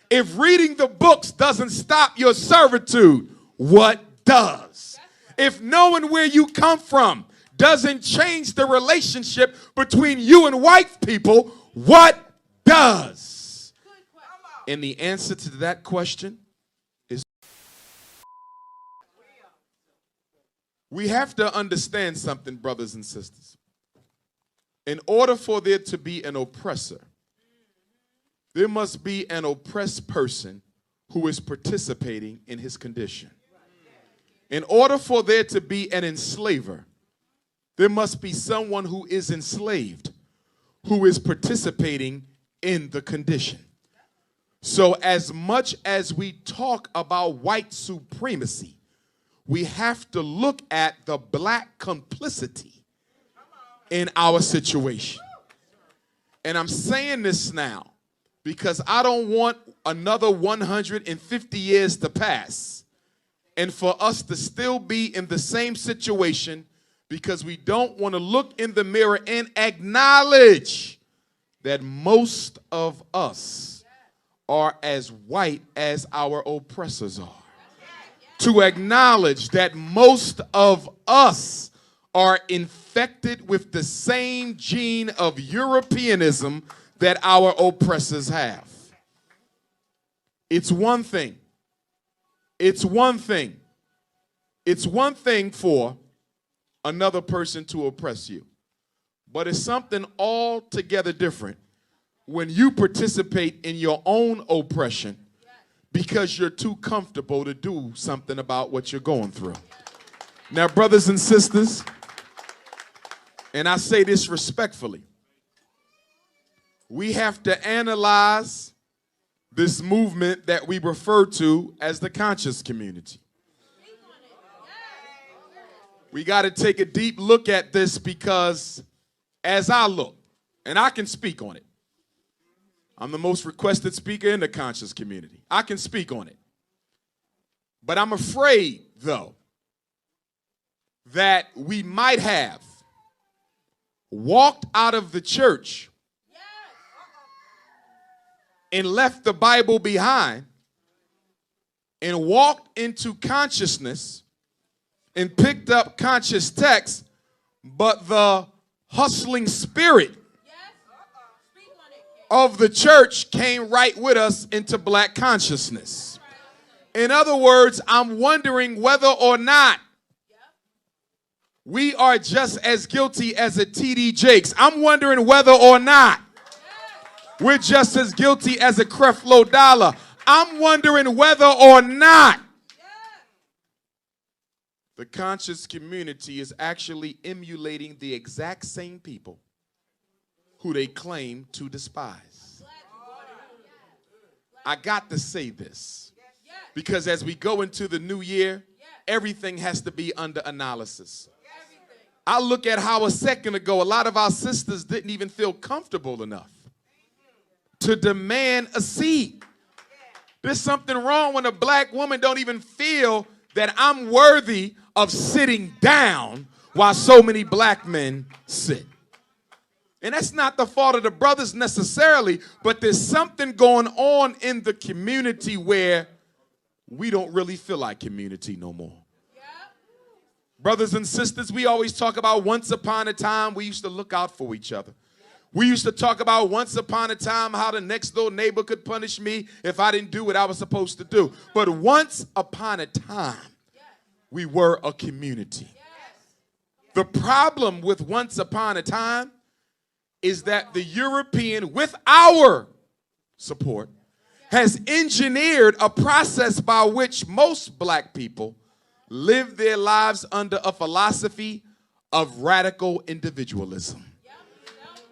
If reading the books doesn't stop your servitude, what does? If knowing where you come from doesn't change the relationship between you and white people, what does? And the answer to that question is we have to understand something, brothers and sisters. In order for there to be an oppressor, there must be an oppressed person who is participating in his condition. In order for there to be an enslaver, there must be someone who is enslaved, who is participating in the condition. So as much as we talk about white supremacy, we have to look at the black complicity in our situation. And I'm saying this now because I don't want another 150 years to pass and for us to still be in the same situation because we don't want to look in the mirror and acknowledge that most of us are as white as our oppressors are. To acknowledge that most of us are infected with the same gene of Europeanism that our oppressors have. It's one thing. It's one thing. It's one thing for another person to oppress you. But it's something altogether different when you participate in your own oppression because you're too comfortable to do something about what you're going through. Now, brothers and sisters, and I say this respectfully, we have to analyze this movement that we refer to as the conscious community. We got to take a deep look at this because as I look, and I can speak on it, I'm the most requested speaker in the conscious community. I can speak on it. But I'm afraid, though, that we might have walked out of the church and left the Bible behind and walked into consciousness and picked up conscious text, but the hustling spirit of the church came right with us into black consciousness. In other words, I'm wondering whether or not we are just as guilty as a T.D. Jakes. I'm wondering whether or not we're just as guilty as a Creflo Dollar. I'm wondering whether or not the conscious community is actually emulating the exact same people who they claim to despise. I got to say this because as we go into the new year, everything has to be under analysis. I look at how a second ago, a lot of our sisters didn't even feel comfortable enough to demand a seat. There's something wrong when a black woman don't even feel that I'm worthy of sitting down while so many black men sit. And that's not the fault of the brothers necessarily, but there's something going on in the community where we don't really feel like community no more. Brothers and sisters, we always talk about once upon a time we used to look out for each other. We used to talk about once upon a time how the next door neighbor could punish me if I didn't do what I was supposed to do. But once upon a time, we were a community. The problem with once upon a time is that the European, with our support, has engineered a process by which most black people live their lives under a philosophy of radical individualism.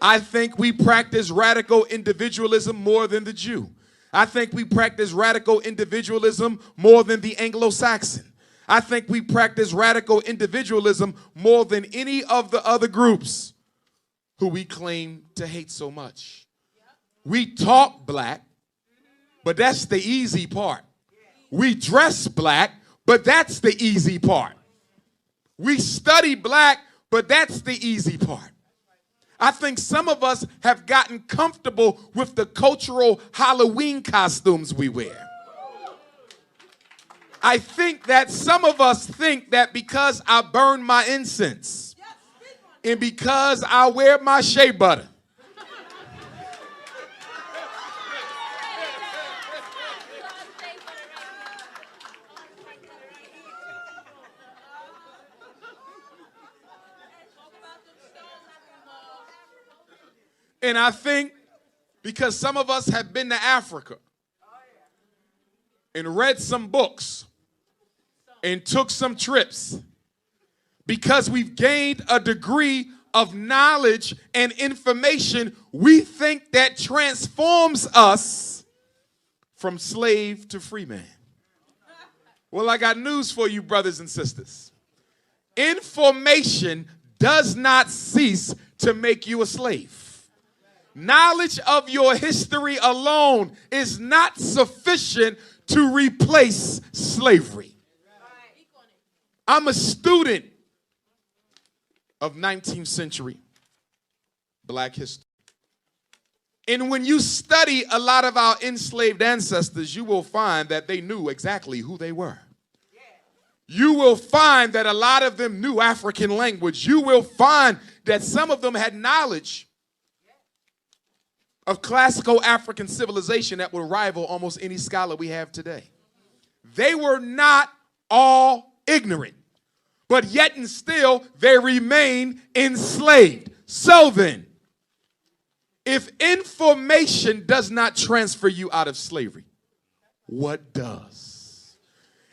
I think we practice radical individualism more than the Jew. I think we practice radical individualism more than the Anglo-Saxon. I think we practice radical individualism more than any of the other groups who we claim to hate so much. We talk black, but that's the easy part. We dress black, but that's the easy part. We study black, but that's the easy part. I think some of us have gotten comfortable with the cultural Halloween costumes we wear. I think that some of us think that because I burn my incense and because I wear my shea butter, and I think because some of us have been to Africa and read some books and took some trips, because we've gained a degree of knowledge and information we think that transforms us from slave to free man. Well, I got news for you, brothers and sisters. Information does not cease to make you a slave. Knowledge of your history alone is not sufficient to replace slavery. I'm a student of 19th century black history. And when you study a lot of our enslaved ancestors, you will find that they knew exactly who they were. You will find that a lot of them knew African language. You will find that some of them had knowledge of classical African civilization that would rival almost any scholar we have today. They were not all ignorant, but yet and still they remain enslaved. So then, if information does not transfer you out of slavery, what does?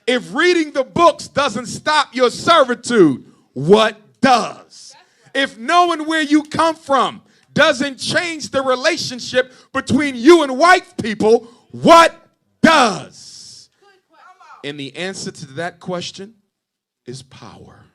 If reading the books doesn't stop your servitude, what does? If knowing where you come from doesn't change the relationship between you and white people, what does? And the answer to that question is power.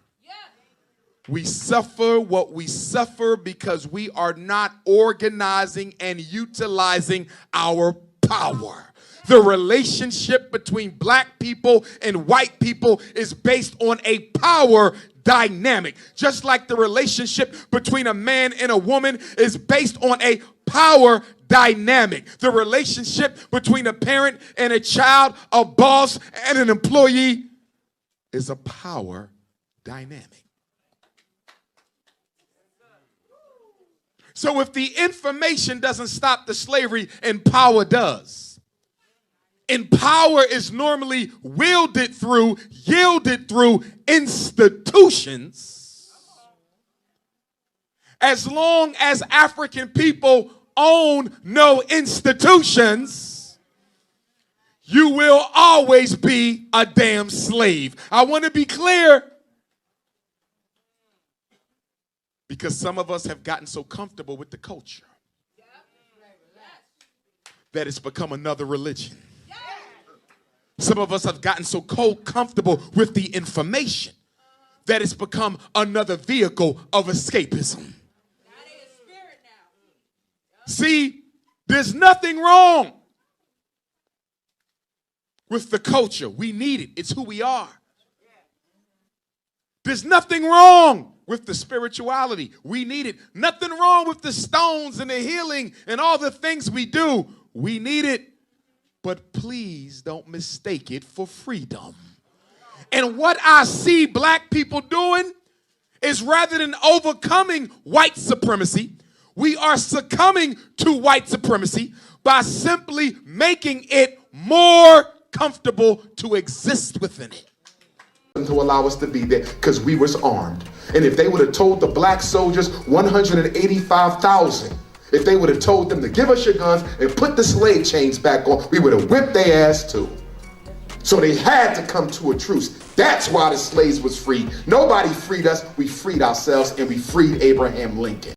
We suffer what we suffer because we are not organizing and utilizing our power. The relationship between black people and white people is based on a power dynamic. Just like the relationship between a man and a woman is based on a power dynamic. The relationship between a parent and a child, a boss and an employee, is a power dynamic. So if the information doesn't stop the slavery, and power does, and power is normally yielded through institutions, as long as African people own no institutions, you will always be a damn slave. I want to be clear, because some of us have gotten so comfortable with the culture that it's become another religion. Some of us have gotten so comfortable with the information that it's become another vehicle of escapism. See, there's nothing wrong with the culture. We need it. It's who we are. There's nothing wrong with the spirituality. We need it. Nothing wrong with the stones and the healing and all the things we do. We need it. But please don't mistake it for freedom. And what I see black people doing is, rather than overcoming white supremacy, we are succumbing to white supremacy by simply making it more comfortable to exist within it. To allow us to be there because we was armed. And if they would have told the black soldiers, 185,000, if they would have told them to give us your guns and put the slave chains back on, we would have whipped their ass too. So they had to come to a truce. That's why the slaves was freed. Nobody freed us. We freed ourselves, and we freed Abraham Lincoln.